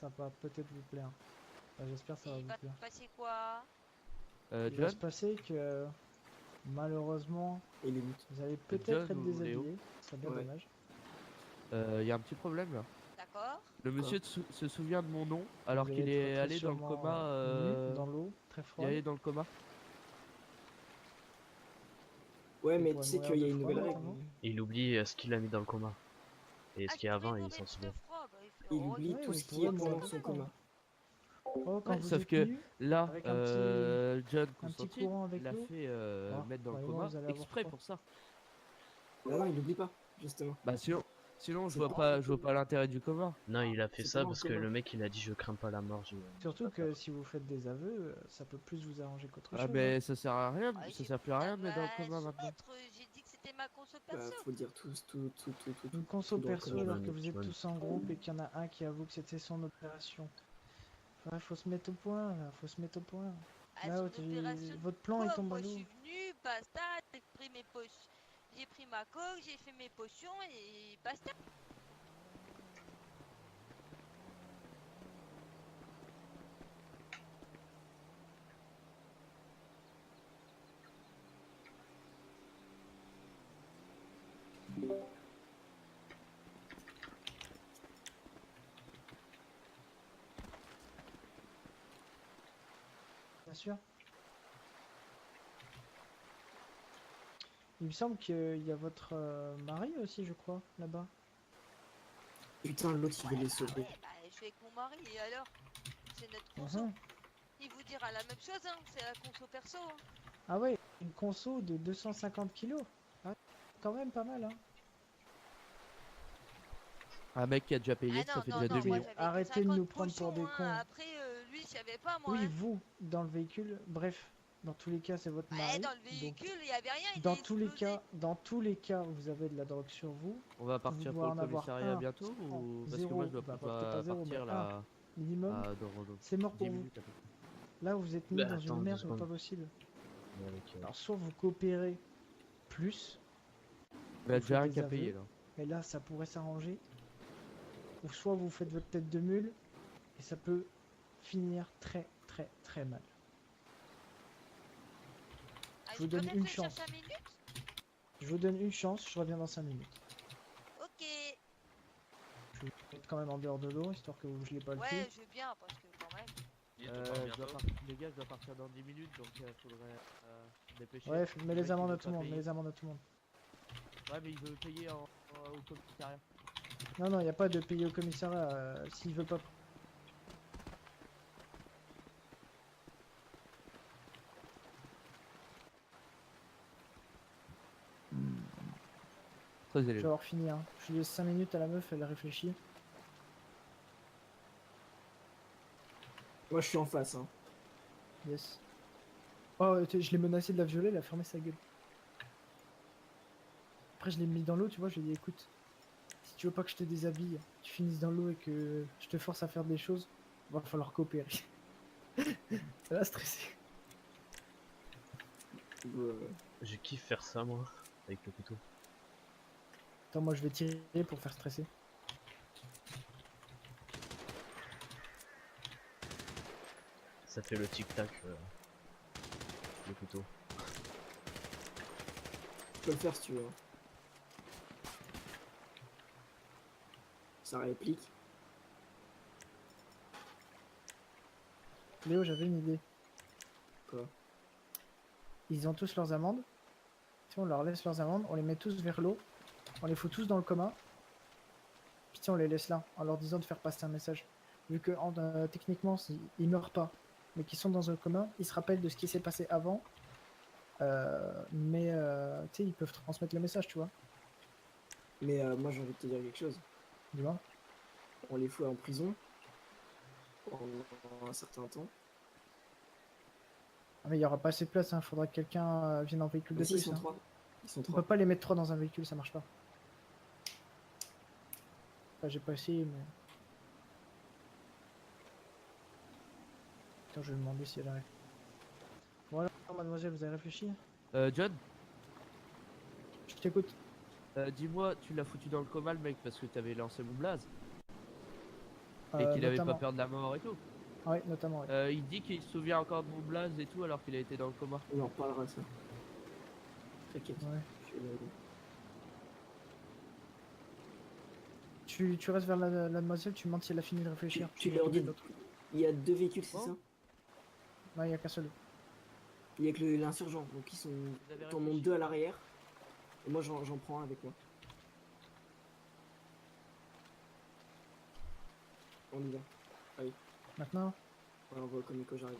ça va peut-être vous plaire. Enfin, j'espère que ça va Il vous va te plaire. passer quoi? Il va John? se passer que malheureusement, Et les buts. vous allez peut-être John être ou Léo? déshabillé. Ce serait bien Ouais. dommage. Il y a un petit problème là. D'accord? Le monsieur se souvient de mon nom alors Vous allez qu'il être est très allé dans le sûrement coma. nu dans l'eau, très Il est froide. allé dans le coma. Ouais, Vous mais tu pourrez sais mourir qu'il y a de une froid, nouvelle règle. notamment. Il oublie ce qu'il a mis dans le coma. Et ce Ah, qu'il y a tu avant, pourrais il mourir s'en de souvient. froid, bah, il fait Il oh, oublie Ouais, tout vous ce qu'il y a pourrez pendant mourir son de froid. coma. Oh, quand Ouais, vous sauf êtes que nu, là, avec un petit John courant Constantine avec l'a l'eau. fait Oh, mettre dans le croyez-moi, coma vous allez avoir exprès froid. pour ça. Bah non, il oublie pas, justement. Bah sinon je C'est vois pas- je vois pas l'intérêt du coma. Non, il a fait C'est ça pas dans parce le que coma. le mec il a dit je crains pas la mort. Surtout pas que peur. si vous faites des aveux, ça peut plus vous arranger qu'autre Ah chose. Hein. mais ça sert à rien, Ah, ça j'ai sert plus à rien de mettre dans le coma bah, maintenant. soumettre, j'ai dit que c'était ma conso Bah, perso. faut dire Une conso tout dans le perso coma. alors que vous Tu êtes m'as- tous en groupe et qu'il y en a un qui avoue que c'était son opération. Ouais, faut se mettre au point là, faut se mettre au point. À Là, son opération votre de plan il quoi? tombe à Moi, je l'eau. suis venue, basta, j'ai pris mes potions, j'ai pris ma coke, j'ai fait mes potions et basta. Bien sûr. Il me semble qu'il y a votre mari aussi, je crois, là-bas. Putain, l'autre il veut les Ouais, sauver. bah, je suis avec mon mari et alors? C'est notre conso. Mhm. Il vous dira la même chose, hein, c'est la conso perso. Hein. Ah ouais, une conso de 250 kilos. Ah, quand même pas mal, hein. Un mec qui a déjà payé, Ah ça non, fait non, déjà non, moi 2 millions. j'avais que Arrêtez de 50 nous prendre pour potions, des cons. hein. Après, lui, je savais pas, moi. Oui, Hein. vous, dans le véhicule, bref, dans tous les cas, c'est votre Ouais, mari. dans le Donc, véhicule, il y avait rien, il dans est tous les explosé. cas, vous avez de la drogue sur vous. On va Vous partir devez pour le en avoir commissariat un, bientôt en ou parce que zéro, moi je dois bah, peut-être pas zéro, partir mais un là minimum. dans C'est mort pour 10 vous. minutes à peu près. Là, vous êtes mis Bah, dans attends, une 2 merde, mais secondes. pas possible. Mais avec, Alors, soit vous coopérez plus, Mais vous j'ai rien faites des qu'à payer aveux, là. et là, ça pourrait s'arranger. Ou soit vous faites votre tête de mule, et ça peut finir très très très mal. Ah, Je vous peux donne une réfléchir chance. 5 minutes? Je vous donne une chance, je reviens dans 5 minutes. Ok. Je vais vous mettre quand même en dehors de l'eau, histoire que vous ne gelez pas le Ouais, cul. je veux bien, parce que quand même. Les gars, je dois partir dans 10 minutes donc faudrait dépêcher. Ouais, Le mets mec, les il amendes veut à tout le pas monde, mets payer. les amendes à tout le monde. Ouais, mais il veut payer au commissariat. Non, non, il n'y a pas de payer au commissariat s'il veut pas. Très Je vais élevé. avoir fini, hein. Je laisse 5 minutes à la meuf, elle réfléchit. Moi je suis en face, hein. Yes. Oh, je l'ai menacé de la violer, elle a fermé sa gueule. Après, je l'ai mis dans l'eau, tu vois, je lui ai dit, écoute, si tu veux pas que je te déshabille, tu finisses dans l'eau et que je te force à faire des choses, va falloir coopérer. Ça va stresser. je kiffe faire ça moi, avec le couteau. Attends, moi je vais tirer pour faire stresser. Ça fait le tic-tac, le couteau. Tu peux le faire si tu veux. Hein. Ça réplique. Léo, j'avais une idée. Quoi? Ils ont tous leurs amendes. Si on leur laisse leurs amendes, on les met tous vers l'eau, on les fout tous dans le coma. Puis tiens, on les laisse là, en leur disant de faire passer un message. Vu que techniquement, ils meurent pas, mais qu'ils sont dans un coma, ils se rappellent de ce qui s'est passé avant. Mais tu sais, ils peuvent transmettre le message, tu vois. Mais moi j'ai envie de te dire quelque chose. Dis-moi. On les fout en prison pendant un certain temps. Ah, mais il y aura pas assez de place, hein. Faudra que quelqu'un vienne en véhicule de Mais si, ils plus. sont Hein. trois. Ils sont On peut trois. pas les mettre trois dans un véhicule, ça marche pas. Enfin, j'ai pas essayé, mais. Attends, je vais demander si elle arrive. Voilà, mademoiselle, vous avez réfléchi? John, Je t'écoute. dis-moi, tu l'as foutu dans le coma le mec parce que t'avais lancé mon blaze. Et qu'il avait pas Notamment. peur de la mort et tout. Ouais, notamment, ouais. Il dit qu'il se souvient encore de mon blaze et tout alors qu'il a été dans le coma. On en reparlera de ça. T'inquiète. Ouais. Je vais l'aider. Tu restes vers la demoiselle, tu demandes si elle a fini de réfléchir. Tu Je leur m'occupe dis, de l'autre. il y a 2 véhicules, c'est Oh. ça? Non, il y a qu'un seul. Il y a que l'insurgent, donc ils sont. Vous avez T'en montes réfléchi 2 à l'arrière. Et moi j'en prends un avec moi. On y va. Maintenant. Ouais, on voit comme j'arrive.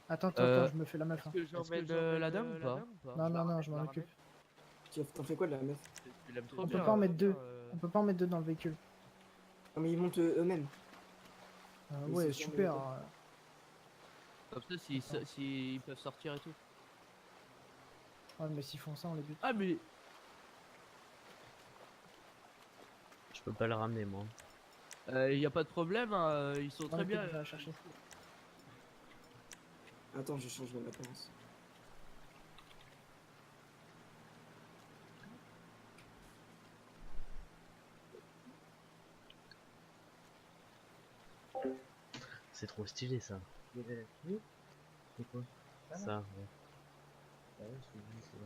Attends, Euh, je me fais la meuf. Hein. Est-ce que j'emmène la dame ou pas? Non, je m'en occupe. T'en fais quoi de la meuf? Tu l'aimes trop On bien. peut pas en mettre deux. euh, On peut pas en mettre deux dans le véhicule. Non mais ils montent eux-mêmes. Mais Ouais, c'est super. sûr, Comme ça, s'ils peuvent sortir et tout. Ouais, mais s'ils font ça, on les bute. Ah, mais. Je peux pas le ramener, moi. Y a pas de problème, hein, ils sont très bien. Je vais la chercher. Attends, je change mon apparence. C'est trop stylé, ça. C'est quoi? Ça, ouais.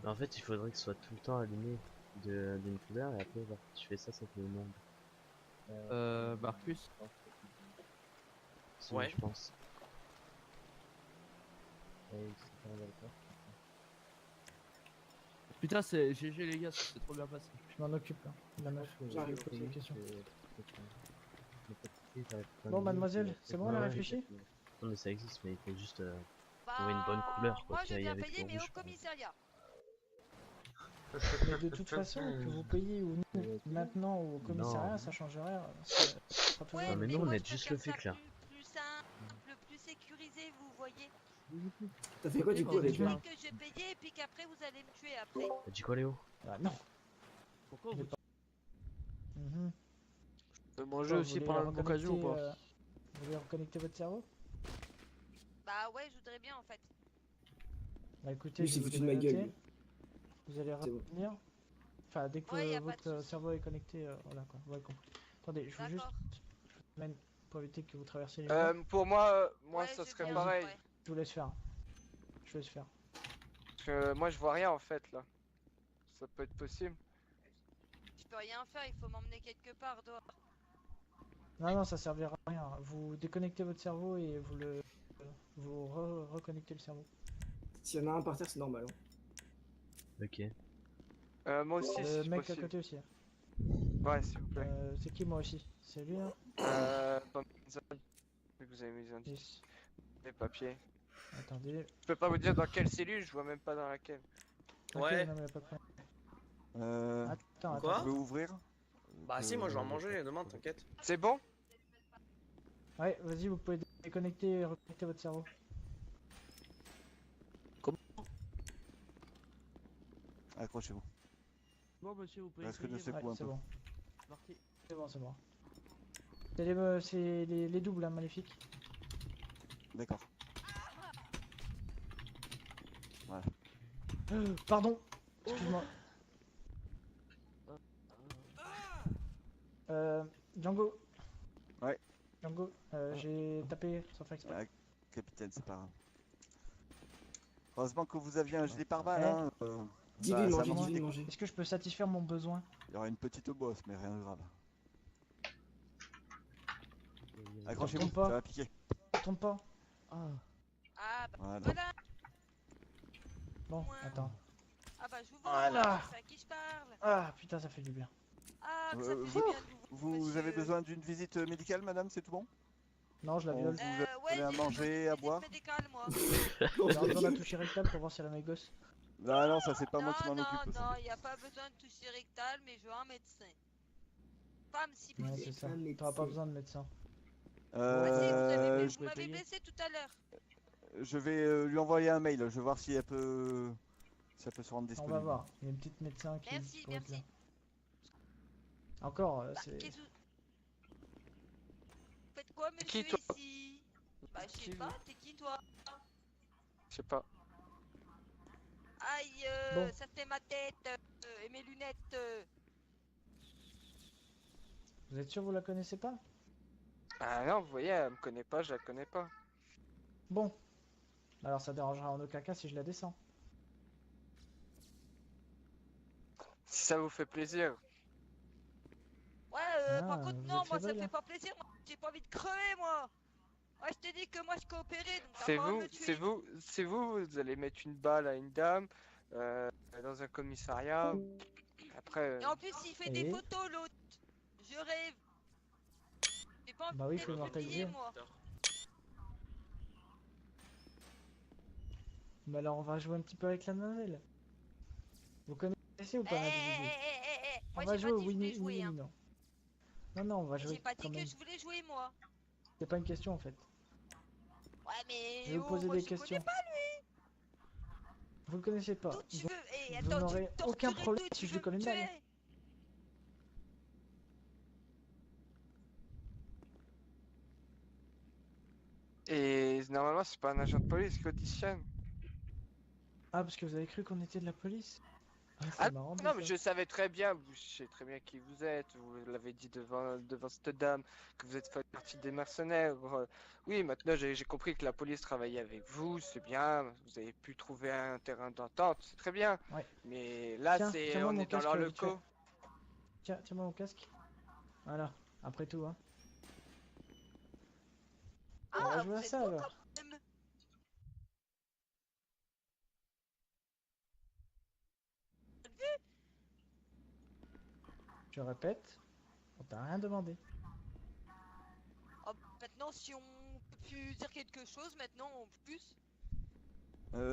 En fait, il faudrait que ce soit tout le temps allumé d'une couleur, et après, bah, si tu fais ça, ça fait une ombre. Marcus. Si, Ouais. je pense. C'est pas d'accord. Putain, c'est GG les gars, c'est trop bien passé. Je m'en occupe là. La meuf. J'arrive. Je pose des questions. Bon, Bon, mademoiselle, c'est bon, elle a réfléchi? Non, mais ça existe, mais il faut juste Bah, trouver une bonne couleur, quoi, moi qui je aille viens avec payer, le mais rouge, au quoi. commissariat. Mais de toute façon, que vous payiez ou non, maintenant ou au commissariat, Non. ça change rien. Ça sera toujours Ouais, la mais même nous, chose. on moi, aide je juste préfère le flic, ça là. plus simple, plus sécurisé, vous voyez. T'as fait quoi du coup Mais avec dites-moi. elle? Que j'ai payé et puis qu'après vous allez me tuer après. T'as dit quoi, Léo? Ah, non. Pourquoi J'ai vous pas- Mhm. Je peux manger Quoi, aussi vous par la voulez même occasion ou pas? reconnecter, vous voulez reconnecter votre cerveau? Bah ouais, je voudrais bien en fait. Bah écoutez, Lui je s'est vais foutu vous de ma noter. gueule. Vous allez C'est bon. revenir. Enfin, dès que Ouais, y a pas de votre souci. cerveau est connecté, voilà quoi, vous avez compris. Attendez, je vous juste D'accord. mène pour éviter que vous traversiez les murs. Pour moi, Ouais, ça je serait viens, pareil. ouais. Je vous laisse faire. Je vous laisse faire. Parce que moi, je vois rien en fait là. Ça peut être possible. Je peux rien faire, il faut m'emmener quelque part dehors. Non, ça servira à rien. Vous déconnectez votre cerveau et vous reconnectez le cerveau. S'il y en a un par terre, c'est normal. Hein. Ok. Moi aussi, Le si c'est mec à possible. côté aussi. Ouais, s'il vous plaît. C'est qui moi aussi? C'est lui hein? Pas vu que vous avez mis les indices, Yes. les papiers. Attendez. Je peux pas vous dire dans quelle cellule, je vois même pas dans laquelle. Ok, Ouais. non mais y a pas de problème. Attends, Quoi attends. Vous pouvez ouvrir? Bah si, moi je vais en manger, demande, t'inquiète. C'est bon? Ouais, vas-y, vous pouvez déconnecter et reconnecter votre cerveau. Accrochez-vous. Bon, monsieur, vous pouvez Est-ce que essayer, je sais Ouais, quoi un c'est peu? bon. Marquez. C'est bon, c'est bon. C'est les doubles, hein, maléfiques. D'accord. Pardon. Excuse-moi. Django. Ouais. Django, j'ai tapé sans faire exprès. Ah, capitaine, c'est pas grave. Heureusement que vous aviez un gilet pare-balles, Eh. hein. Dis-lui ça de manger, amortit dis-lui des de coups. manger. Est-ce que je peux satisfaire mon besoin? Il y aura une petite bosse, mais rien de grave. Accrochez-vous, Tombe pas. ça va piquer. Tombe pas. Ah, Ah bah Voilà. voilà. Bon, Ouais. attends. Ah bah je vous Voilà. vois, c'est à qui je parle. Ah putain, ça fait du bien. Ah, ça Euh, fait du bien de vous Vous avez monsieur. besoin d'une visite médicale, madame, c'est tout bon? Non, je la On viole. vous Ouais, avez à j'ai manger, besoin d'une à visite boire? médicale, moi. J'ai besoin d'un toucher rectal pour voir si elle a mes gosses. Non, non, ça c'est pas moi qui Non, m'en non, occupe. non, y a pas besoin de toucher rectal, mais je veux un médecin. Femme si Ouais, possible. c'est ça. Un médecin. T'auras pas besoin de médecin. Ah si, Euh, vous m'avez blessé tout à l'heure. je vais lui envoyer un mail, je vais voir si elle peut se rendre On disponible. va voir. Il y a une petite médecin qui Merci, pourrait être merci. là. Encore, Bah, c'est. qu'est-ce que vous faites quoi, Qui, monsieur, toi ici? Bah, je sais Qui, pas, vous t'es qui, toi? Je sais pas. Aïe, Bon. ça fait ma tête et mes lunettes. Vous êtes sûr que vous la connaissez pas? Ah non, vous voyez, elle me connaît pas, je la connais pas. Bon, alors ça dérangera en aucun cas si je la descends. Si ça vous fait plaisir. Ouais, par Ah, contre, vous non, êtes moi ça me fébrile, fait hein. pas plaisir, moi. J'ai pas envie de crever, moi. Ouais, je t'ai dit que moi je coopérais, donc t'as C'est pas à vous, me c'est tuer. vous, c'est vous, vous allez mettre une balle à une dame euh, dans un commissariat. Après, Et en plus, il fait des Et photos, l'autre. Je rêve. J'ai pas bah oui, il envie faut de les publier, immortaliser. moi. Mais alors on va jouer un petit peu avec la navelle. Vous connaissez ou Eh, pas eh, Navigier? eh, eh, eh. On Moi va j'ai jouer pas au dit que je voulais Winnie jouer, hein. non. Non, non, on va J'ai jouer pas quand dit que même. je voulais jouer, moi. C'est pas une question en fait. Ouais, Je vais mais vous oh, poser moi des je connais questions. pas. Vous le connaissez pas. D'où tu Donc, veux. Eh, vous attends, tu me n'aurez aucun torturais problème d'où si tu je lui veux colle me une balle. tuer. et normalement, c'est pas un agent de police qui auditionne. Ah, parce que vous avez cru qu'on était de la police? Ah, Ah c'est marrant dit non, mais ça. je savais très bien, je sais très bien qui vous êtes, vous l'avez dit devant cette dame, que vous êtes fait partie des mercenaires. Oui, maintenant j'ai compris que la police travaillait avec vous, c'est bien, vous avez pu trouver un terrain d'entente, c'est très bien. Ouais. Mais là, Tiens, tiens-moi on mon est dans casque leurs vite fait. locaux. Tiens, tiens-moi mon casque. Voilà, après tout, hein. On va Ah, jouer vous à êtes ça beau alors. quand même. Je répète, on t'a rien demandé. Oh, maintenant, si on peut plus dire quelque chose, maintenant, en plus.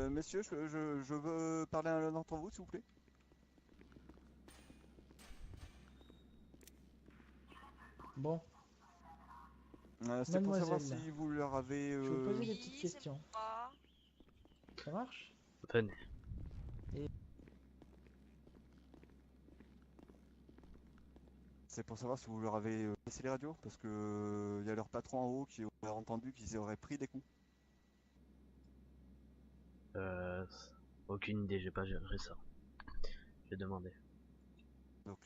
Messieurs, je veux parler à l'un d'entre vous, s'il vous plaît. Bon, C'est pour savoir mademoiselle, si vous leur avez... je vais vous poser des Oui, petites c'est questions. moi. Ça marche? Venez. C'est pour savoir si vous leur avez laissé les radios, parce que y a leur patron en haut qui aurait entendu qu'ils auraient pris des coups. Euh, Aucune idée, j'ai pas géré ça. J'ai demandé. Donc,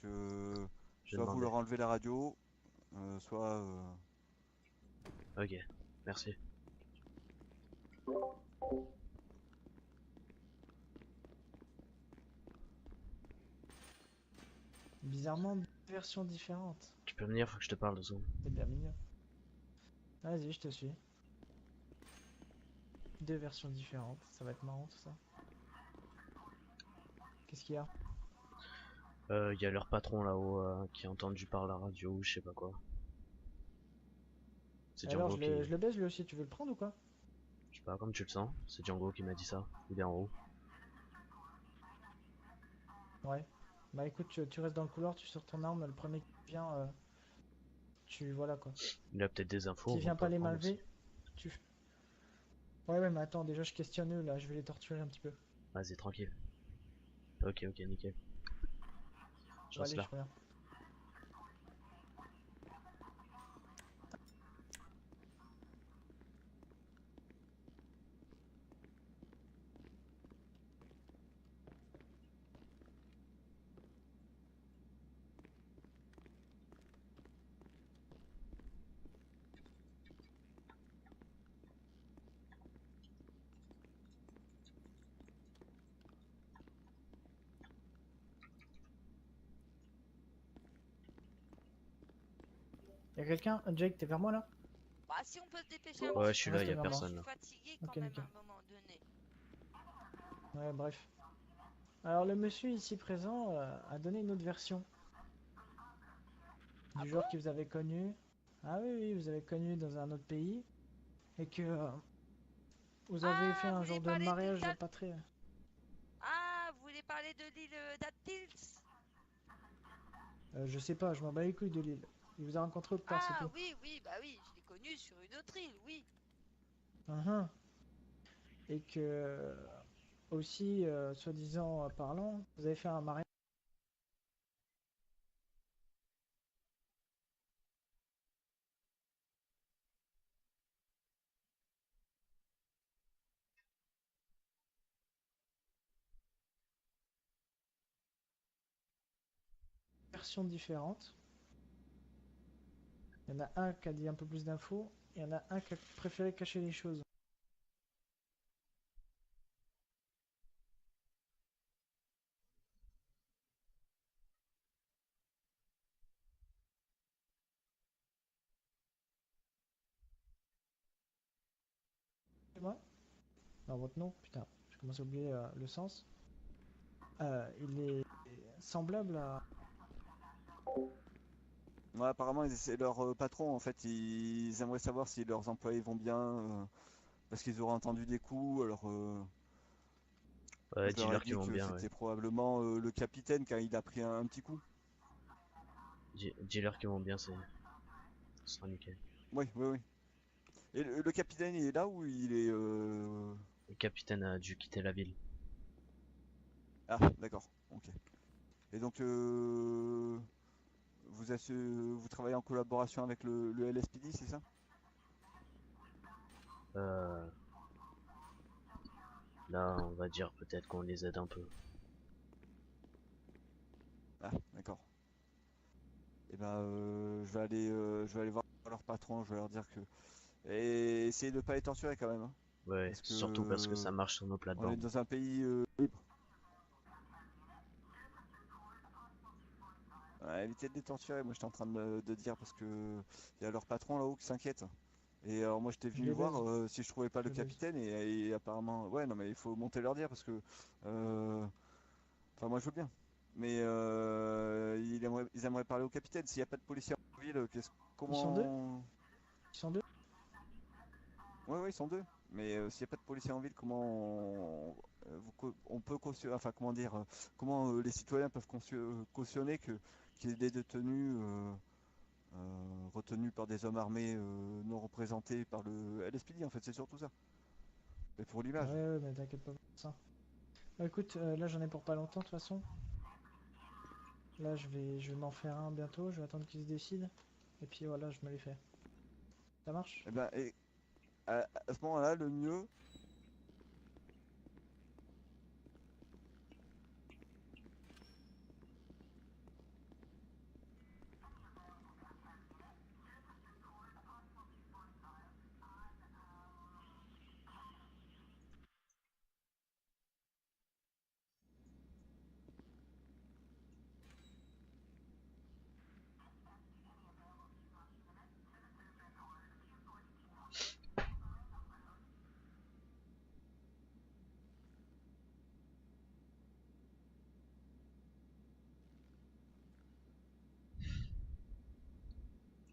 J'ai soit vous demandé. leur enlevez la radio, soit... Ok, merci. Bizarrement, deux versions différentes. Tu peux venir, faut que je te parle 2 secondes. C'est bien mignon. Vas-y, je te suis. Deux versions différentes, ça va être marrant tout ça. Qu'est-ce qu'il y a? Y a leur patron là-haut qui a entendu par la radio ou je sais pas quoi. C'est Alors, Django je le baise lui aussi, tu veux le prendre ou quoi? Je sais pas, comme tu le sens. C'est Django qui m'a dit ça. Il est en haut. Ouais. Bah écoute, tu restes dans le couloir, tu sors ton arme, le premier qui vient, voilà quoi. Il a peut-être des infos. S'il on va vient pas les le prendre malver, aussi. tu... Ouais, ouais, mais attends, déjà je questionne eux là, je vais les torturer un petit peu. Vas-y, tranquille. Ok, ok, nickel. Je Bon, reste allez, là. je reviens. Y'a quelqu'un? Jake, t'es vers moi là? Bah, si on peut se dépêcher un Ouais, petit je suis peu, là, y a Reste vers moi. personne je là. suis fatigué quand Ok, même nickel. à un moment donné. Ouais, bref. Alors le monsieur ici présent a donné une autre version Ah du bon? joueur que vous avez connu. Ah oui, oui, vous avez connu dans un autre pays. Et que vous avez fait Ah, vous un voulez genre de parler de l'île mariage pas très... Ah, vous voulez parler de l'île d'Attils? je sais pas, je m'en bats les couilles de l'île. Il vous a rencontré autre part, c'est Ah tout. oui, oui, bah oui, je l'ai connu sur une autre île, oui. Mhm. Et que aussi, soi-disant parlant, vous avez fait un mariage version différente. Il y en a un qui a dit un peu plus d'infos, il y en a un qui a préféré cacher les choses. C'est moi? Non, votre nom? Putain, je commence à oublier le sens. Il est semblable à... Ouais, apparemment, c'est leur patron, en fait, ils aimeraient savoir si leurs employés vont bien, parce qu'ils auraient entendu des coups, alors Ouais, je leur ai dis-leur qu'ils dit vont que bien, ouais. c'était probablement le capitaine car il a pris un petit coup. Dis-leur qu'ils vont bien, ce sera nickel. Oui, oui, oui. Et le capitaine, il est là ou il est... Le capitaine a dû quitter la ville. Ah, d'accord, ok. Et donc, vous travaillez en collaboration avec le LSPD, c'est ça? Euh, Là, on va dire peut-être qu'on les aide un peu. Ah, d'accord. Et ben, je vais aller voir leur patron, je vais leur dire que... Et essayez de pas les torturer quand même, hein, Ouais, parce surtout parce que ça que marche sur nos on est plates-bandes. dans un pays libre. Ouais, évitez de les torturer, moi j'étais en train de dire parce que il y a leur patron là-haut qui s'inquiète. Et alors moi j'étais Je venu les voir baise, si je trouvais pas je le les baise. capitaine et apparemment ouais non mais il faut monter leur dire parce que enfin moi je veux bien. Mais ils aimeraient parler au capitaine. S'il n'y a pas de policiers en ville, Ils sont deux? comment... Ils sont deux? Ouais ouais ils sont deux. Mais s'il n'y a pas de policiers en ville, comment on peut cautionner, enfin comment dire, comment les citoyens peuvent cautionner que qu'il y ait des détenus retenus par des hommes armés non représentés par le LSPD en fait, c'est surtout ça. Mais pour Ouais, l'image. ouais, mais t'inquiète pas pour ça. Bah, écoute, là j'en ai pour pas longtemps de toute façon. Là je vais m'en faire un bientôt, je vais attendre qu'il se décide. Et puis voilà, je me les fais. Ça marche? Et ben et à ce moment-là, le mieux,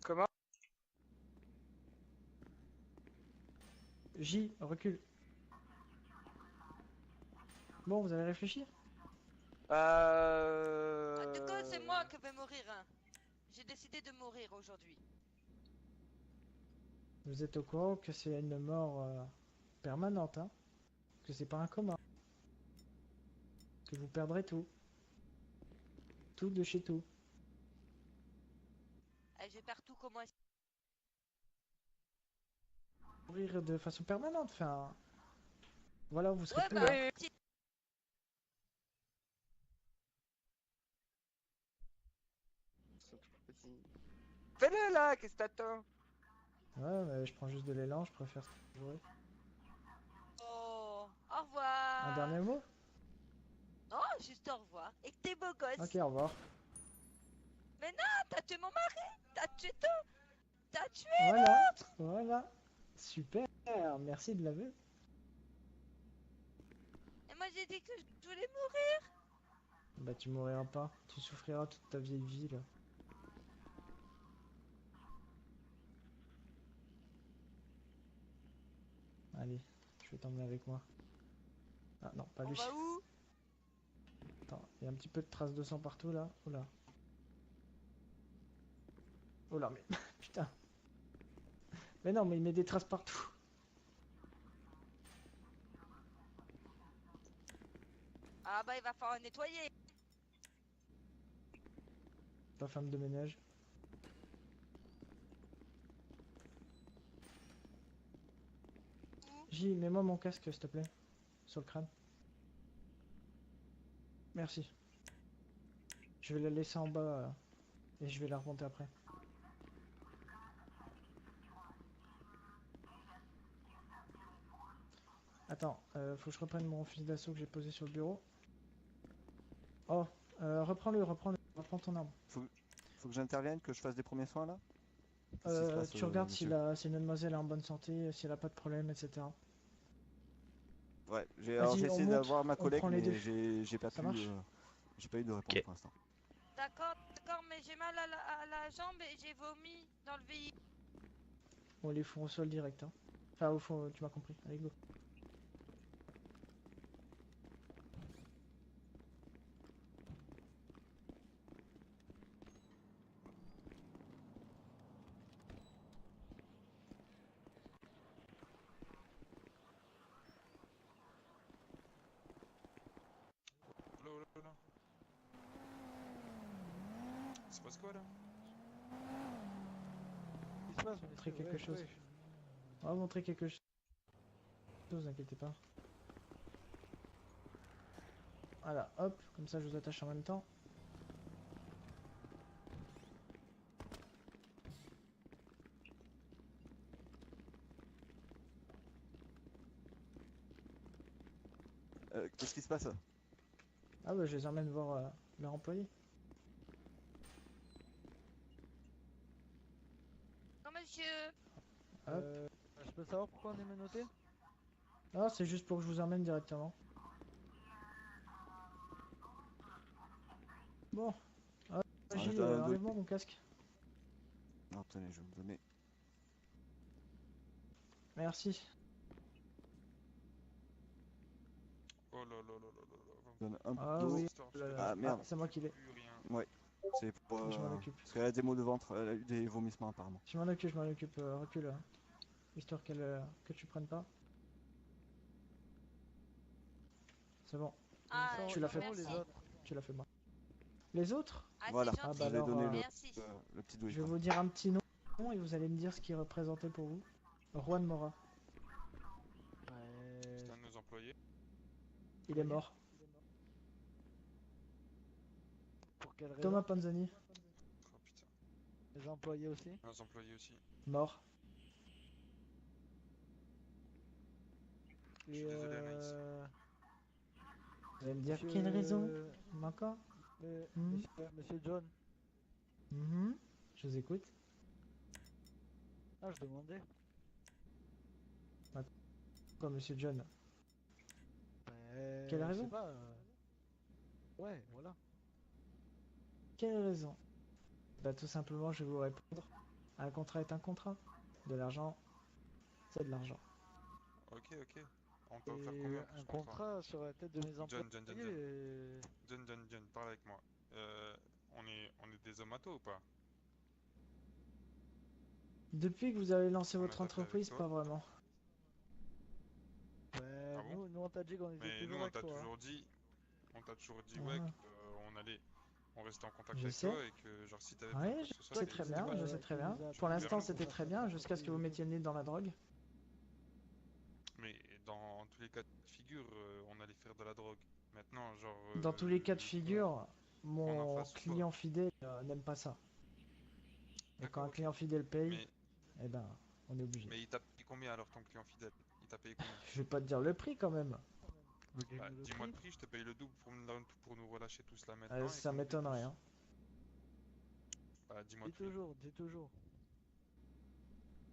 Comment? J, recule. Bon, vous avez réfléchi? De quoi c'est moi qui vais mourir, hein. J'ai décidé de mourir aujourd'hui. Vous êtes au courant que c'est une mort permanente, hein? Que c'est pas un coma. Que vous perdrez tout. Tout de chez tout. Je vais faire tout comment... Mourir de façon permanente, enfin... Voilà, vous serez Ouais, plus bah, là. Oui, petit- fais-le là, qu'est-ce que t'attends? Ouais, mais je prends juste de l'élan, je préfère jouer. Oh, au Un revoir. dernier mot? Oh, juste au revoir. Et que t'es beau gosse. Ok, au revoir. Mais non, t'as tué mon mari. T'as tué tout. T'as tué. Voilà, voilà. Super, merci de l'aveu. Et moi j'ai dit que je voulais mourir. Bah tu mourras pas, tu souffriras toute ta vieille vie là. Allez, je vais t'emmener avec moi. Ah non, pas On lui. va où? Attends, il y a un petit peu de traces de sang partout là. Oh là. Oh là, mais putain. Mais non, mais il met des traces partout. Ah bah il va falloir nettoyer. Ta femme de ménage. J, mets-moi mon casque s'il te plaît. Sur le crâne. Merci. Je vais la laisser en bas et je vais la remonter après. Attends, faut que je reprenne mon fusil d'assaut que j'ai posé sur le bureau. Oh, reprends-le, reprends ton arme. Faut que j'intervienne, que je fasse des premiers soins là? Qu'est-ce qui se passe, Tu regardes si, monsieur? si mademoiselle est en bonne santé, si elle a pas de problème, etc. Ouais, Vas-y, j'ai on essayé monte, d'avoir ma on collègue, prend les deux. mais j'ai pas Ça pu. marche? J'ai pas eu de réponse Ok. pour l'instant. D'accord, d'accord, mais j'ai mal à la jambe et j'ai vomi dans le véhicule. On les fout au sol direct. Hein. Enfin, au fond, tu m'as compris. Allez, go. Là, là, là. Ça passe quoi là? Qu'est-ce qui se passe, Montrer monsieur? quelque Wesh, chose. wesh. On va montrer quelque chose. Ne vous inquiétez pas. Voilà, hop, comme ça je vous attache en même temps. Qu'est-ce qui se passe? Ah bah je les emmène voir leur employé. Non, monsieur. Hop. Je peux savoir pourquoi on est menotté? Ah, c'est juste pour que je vous emmène directement. Bon. Ah, Gilles, enlève-moi mon casque. Non, tenez, je vais vous donner. Merci. Oh là là là là là là. Je vous donne un peu Ah d'eau. oui. Ah merde. C'est moi qui l'ai. Plus rien. Ouais. C'est pour. Je m'en occupe. Parce qu'elle a des maux de ventre, elle a eu des vomissements apparemment. Je m'en occupe, recule. Histoire qu'elle que tu prennes pas. C'est bon, Ah, tu l'as fait. merci. Les autres. tu l'as fait moi. Les autres, Ah, Voilà. c'est Ah gentil. bah Je vous ai alors, donné Merci. le petit douille. je vais vous dire un petit nom et vous allez me dire ce qu'il représentait pour vous. Juan Mora. C'est Ouais. un de nos employés. Il est mort. Pour quelle raison? Thomas Panzani, Oh putain. Les employés aussi? Nos employés aussi. mort. Je suis désolé, Anaïs. Vous allez me dire Monsieur- quelle raison encore Monsieur John. Mhm. Je vous écoute. Ah, je demandais. Quoi, monsieur John? Ben, Quelle je raison? sais pas. Ouais, voilà. Quelle raison? Bah tout simplement, je vais vous répondre. Un contrat est un contrat. De l'argent, c'est de l'argent. Ok, ok. On peut faire Et combien pour un ce contrat? contrat sur la tête de mes employés. John, parle avec moi. On est des homatos ou pas? Depuis que vous avez lancé On a votre tapé avec entreprise, toi. pas vraiment. Ben, Ah bon? nous on t'a dit qu'on était Mais nous, toujours on avec t'a toi. toujours dit, ouais, Ah. on restait en contact Je avec sais. toi et que genre si t'avais besoin de Ouais, quoi je que ce soit, sais t'hésites très bien, pas, je tu- sais très bien. tu Pour reviens l'instant, vers nous. c'était très bien, jusqu'à ce que vous mettiez le nez dans la drogue. Mais dans tous les cas de figure, on allait faire de la drogue. Maintenant, genre, Dans tous les cas de le figure, en mon face ou pas. client fidèle n'aime pas ça. Et quand D'accord, un ok. client fidèle paye, Mais, eh ben, on est obligé. mais il t'a payé combien alors ton client fidèle? Il t'a payé combien? Je vais pas te dire le prix quand même. Vous Bah, gagnez le dis-moi le prix. prix, je te paye le double pour nous relâcher tous là maintenant. et Ça qu'on nous paye m'étonnerait. tous. Hein. Bah, dis-moi le Dis prix. toujours, dis toujours.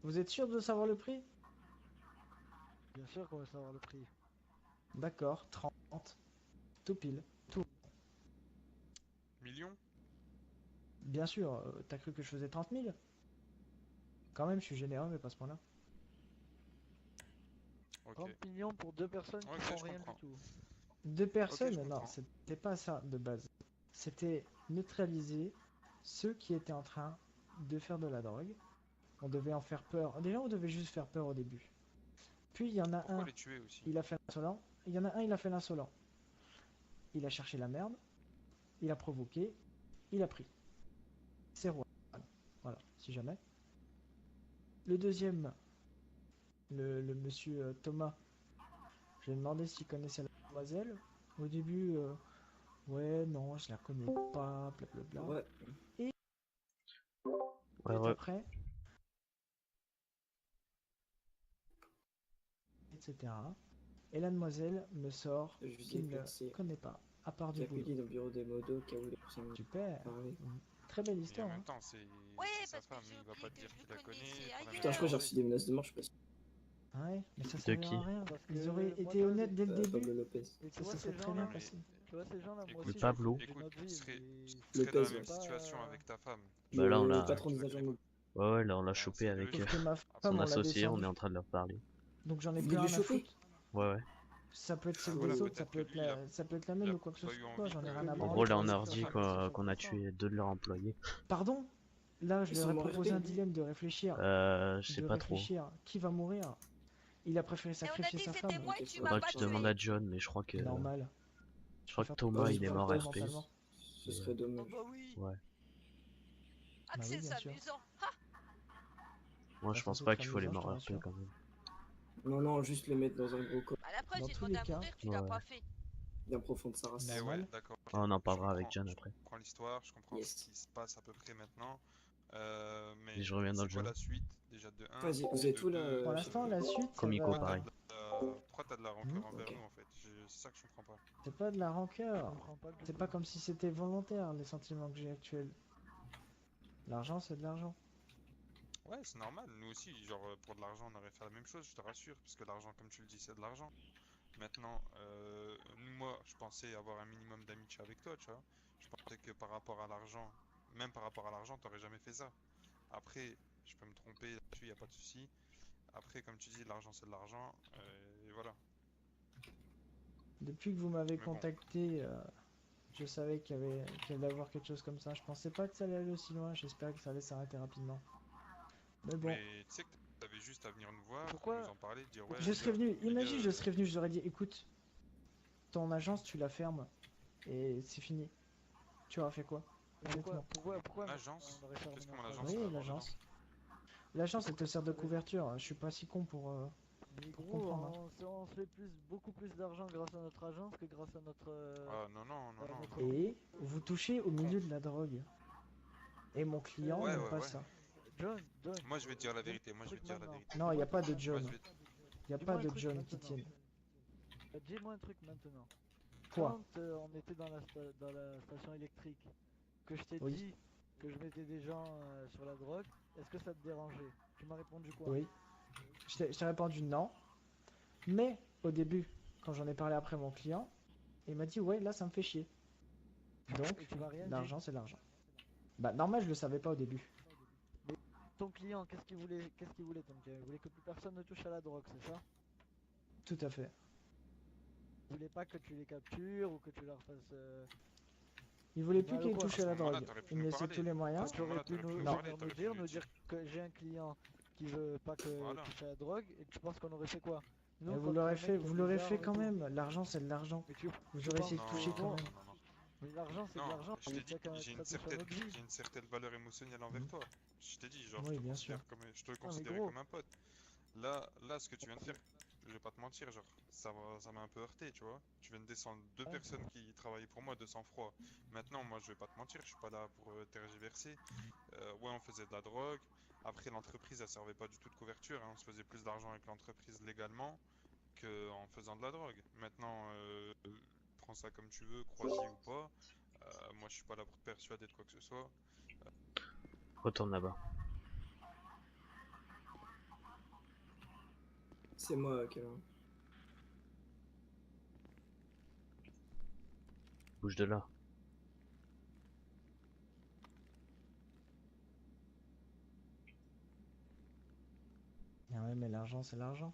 Vous êtes sûr de savoir le prix? Bien sûr qu'on va savoir le prix. D'accord, 30. Tout pile. Tout. Millions? Bien sûr, t'as cru que je faisais 30 000? Quand même, je suis généreux, mais pas à ce point-là. Ok. 30 millions pour deux personnes qui Ok, font je rien comprends. du tout. Deux personnes? je Non, comprends. c'était pas ça de base. C'était neutraliser ceux qui étaient en train de faire de la drogue. On devait en faire peur. Déjà, on devait juste faire peur au début. Puis il y en a Pourquoi un, les tuer aussi? il a fait l'insolent. Il y en a un, il a fait l'insolent. Il a cherché la merde. Il a provoqué. Il a pris. C'est Juan. Voilà, si jamais. Le deuxième, le monsieur Thomas, je lui ai demandé s'il connaissait la demoiselle. Au début, ouais, non, je la connais pas, blablabla. Ouais. Et Ouais. après, etc. Et la demoiselle me sort Je lui ai qu'il ne placé. connaît pas, à part du J'ai boulot. accueilli dans le bureau des modos, qui a voulu Super. parler. Très belle Et en histoire. même Hein. temps, c'est Ouais, sa parce que femme, j'ai il va oublié pas te que dire je qu'il le la connaît, connaissais faudra même Putain, je crois que j'ai pas reçu des menaces de mort, je sais pas si. Ouais, mais ça De servira qui? à rien. Parce Ils que auraient moi, été tu vois, honnêtes dès le début. Pablo Lopez. et tu Ça vois se serait ces très gens-là, bien mais passé. tu vois ces gens-là, moi écoute, aussi, Pablo. j'ai écoute, notre tu vie, serais, mais tu serais dans la Lopez, même ouais. situation pas, avec ta femme. Bah là, on Le l'a. patron Tu des vas agents te de modo. Ouais, là, on l'a Ben, chopé c'est avec Sauf logique. que ma Après, femme, son on l'a associé, on est descendu. en train de leur parler. Donc j'en ai Vous plus voulez rien le à choper? foutre. Ouais, ouais. Ça peut être ben celle voilà, des Oh. autres, ça peut-être peut que être lui, ça peut être la il mienne a ou quoi que ce pas eu soit. envie J'en ai que. rien à En branler. gros, là, lui, on il a va redit faire partie qu'on a 100%. tué 2 de leurs employés. Pardon? Là, je Ils leur sont ai morts proposé un RP. dilemme de réfléchir. Je sais De pas trop. réfléchir. Qui va mourir? Il a préféré Et on a sacrifier dit sa que c'était femme. moi et Ok, tu ça m'as Faudra va. que pas tu tué. demandes à John, mais je crois que. Normal. Je crois que préfère Thomas, Ouais, il est je mort propose. RP. mentalement. Ce serait dommage. Oh bah oui. Ouais. Ah que Bah oui, c'est bien sûr. amusant. Ah, Moi, Bah, je c'est un pense truc pas très qu'il faut les amusant, je te morts RP rassure. quand même. Non, non, juste le mettre dans un gros corps bah la preuve, Dans j'ai tous demandé les à cas, mourir, tu Ouais, l'as ouais. pas fait. bien profond de sa race. Et ouais, normal. d'accord. ok. Ah, on en Je parlera avec comprends, John je après. comprends l'histoire, je comprends ce Yes. qui se passe à peu près maintenant. Et Mais je reviens dans c'est quoi John. la suite déjà de 1 Vas-y, vous et êtes de où là, 2 Pour chef? l'instant, la suite, ça Comico, va. pareil. pourquoi t'as de la rancœur envers Ok. nous en fait? C'est ça que je comprends pas. C'est pas de la Je rancœur. comprends pas du C'est tout. pas comme si c'était volontaire, les sentiments que j'ai actuels. L'argent, c'est de l'argent. Ouais, c'est normal, nous aussi, genre pour de l'argent on aurait fait la même chose, je te rassure, parce que l'argent comme tu le dis c'est de l'argent. Maintenant, moi je pensais avoir un minimum d'amitié avec toi, tu vois. Je pensais que par rapport à l'argent, même par rapport à l'argent, t'aurais jamais fait ça. Après, je peux me tromper là-dessus, y a pas de souci. Après, comme tu dis, l'argent c'est de l'argent, et voilà. Depuis que vous m'avez Mais bon, contacté, je savais qu'il y allait avoir quelque chose comme ça. Je pensais pas que ça allait aller aussi loin. J'espérais que ça allait s'arrêter rapidement. Mais bon, mais tu sais que t'avais juste à venir nous voir, Pourquoi nous en parler, dire ouais je les serais gars, venu. les gars, Imagine, je serais venu, je leur ai dit, écoute, ton agence, tu la fermes et c'est fini. Tu auras fait quoi? Honnêtement. Pourquoi l'agence, on aurait fermé qu'est-ce que mon notre agence Oui, va avoir dedans? l'agence. L'agence, elle te sert de couverture. Je suis pas si con pour Mais pour gros, comprendre. Hein. on se fait beaucoup plus d'argent grâce à notre agence que grâce à notre, Ah non, non, non, non, notre non. Et vous touchez au milieu de la drogue. Et mon client Ouais, n'aime ouais, pas ouais. ça. John, Moi je vais te dire la dis-moi vérité, moi un je vais truc te dire la maintenant. vérité. Non, il n'y a pas de Moi John. je vais Il n'y a Dis-moi pas un de truc John qui maintenant. tienne. Dis-moi un truc maintenant. Quoi? Quand on était dans dans la station électrique, que je t'ai Oui. dit que je mettais des gens sur la drogue, est-ce que ça te dérangeait? Tu m'as répondu quoi? Oui. Je t'ai répondu non. Mais au début, quand j'en ai parlé après à mon client, il m'a dit ouais, là ça me fait chier. Et Donc, tu m'as rien dit. l'argent c'est l'argent. Bah normal, je le savais pas au début. Ton client, qu'est-ce qu'il voulait? Qu'est-ce qu'il voulait ton client? Il voulait que plus personne ne touche à la drogue, c'est ça? Tout à fait. Il voulait pas que tu les captures ou que tu leur fasses. Il voulait plus Bah, qu'il quoi. touche à la À ce moment-là, drogue. t'aurais pu Il me nous laissait parler. tous les À moyens. ce Tu aurais moment-là, pu t'aurais pu nous nous Non. parler, venir t'aurais pu nous nous dire que j'ai un client qui veut pas que Voilà. touche à la drogue et tu penses qu'on aurait fait quoi? Nous, Mais on vous contre l'aurez un mec fait, qui a vous des l'aurez armes fait et quand tout. même. L'argent c'est de l'argent. Mais tu Vous aurez essayé de Non, toucher non, quand non, même. non, non. Mais l'argent c'est de Non, l'argent, je t'ai dit, chacun j'ai ça touche à notre vie. une certaine valeur émotionnelle envers Mhm. toi. Je t'ai dit, genre, Oui, bien sûr. je te mais considérais gros. comme un pote. Là, ce que tu viens de faire, je vais pas te mentir, genre, ça m'a un peu heurté, tu vois. Tu viens de descendre deux Ouais. personnes qui travaillaient pour moi de sang-froid. Maintenant, moi, je vais pas te mentir, je suis pas là pour tergiverser. Ouais, on faisait de la drogue. Après, l'entreprise, elle servait pas du tout de couverture, hein. On se faisait plus d'argent avec l'entreprise légalement que en faisant de la drogue. Maintenant, prends ça comme tu veux, crois-y ou pas. Moi, je suis pas là pour te persuader de quoi que ce soit. Retourne là-bas. C'est moi, Kevin. Bouge de là. Ah ouais, mais l'argent c'est l'argent.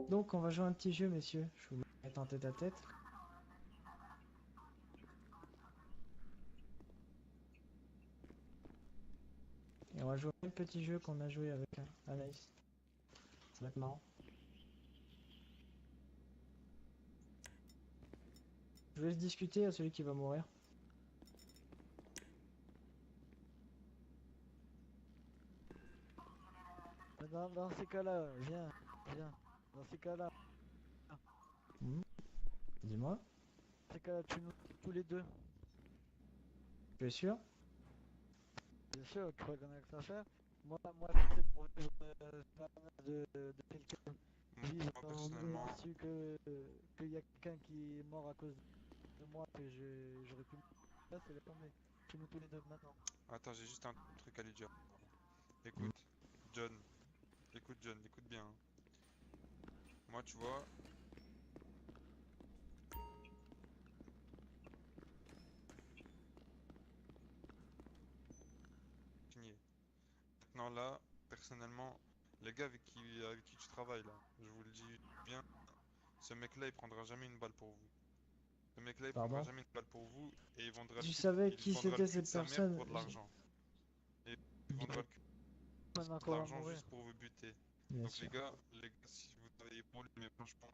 Donc on va jouer un petit jeu, messieurs. Je vous mets en tête à tête. Et on va jouer le petit jeu qu'on a joué avec Anaïs. Ça va être marrant. Je laisse discuter à celui qui va mourir. Dans ces cas-là, viens. Dans ces cas-là, Dis-moi, tu nous tous les deux. tu es sûr? Bien sûr, tu crois qu'on a que ça à faire. Moi, c'est pour vivre la mère de quelqu'un. J'ai Moi, pas personnellement, su qu'il y a quelqu'un qui est mort à cause de moi, que j'aurais pu me là, c'est la tombée. C'est nous tous les deux maintenant. attends, j'ai juste un truc à lui dire. Écoute, John, écoute bien, hein. Moi, tu vois, signé. Maintenant là, personnellement, les gars avec qui tu travailles là, je vous le dis bien, ce mec-là, il prendra jamais une balle pour vous. Ce mec-là, il prendra Pardon? jamais une balle pour vous et Tu savais il qui vendra le c'était cul de cette sa mère personne? pour de l'argent. Et il vendra le cul Maintenant de qu'on va l'argent mourir. juste pour vous buter. Bien Donc sûr. les gars, si vous travaillez pour lui, mais franchement,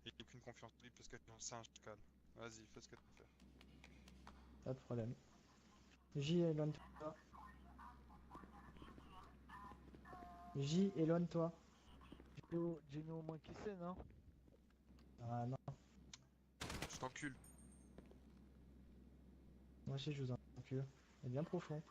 il n'y a aucune confiance en lui parce que c'est un chacal. Vas-y, fais ce que tu as à faire. Pas de problème. J, éloigne-toi. J, éloigne-toi. Dis-nous au moins qui c'est, non? Ah non, Je t'encule. moi aussi je vous encule. C'est bien profond.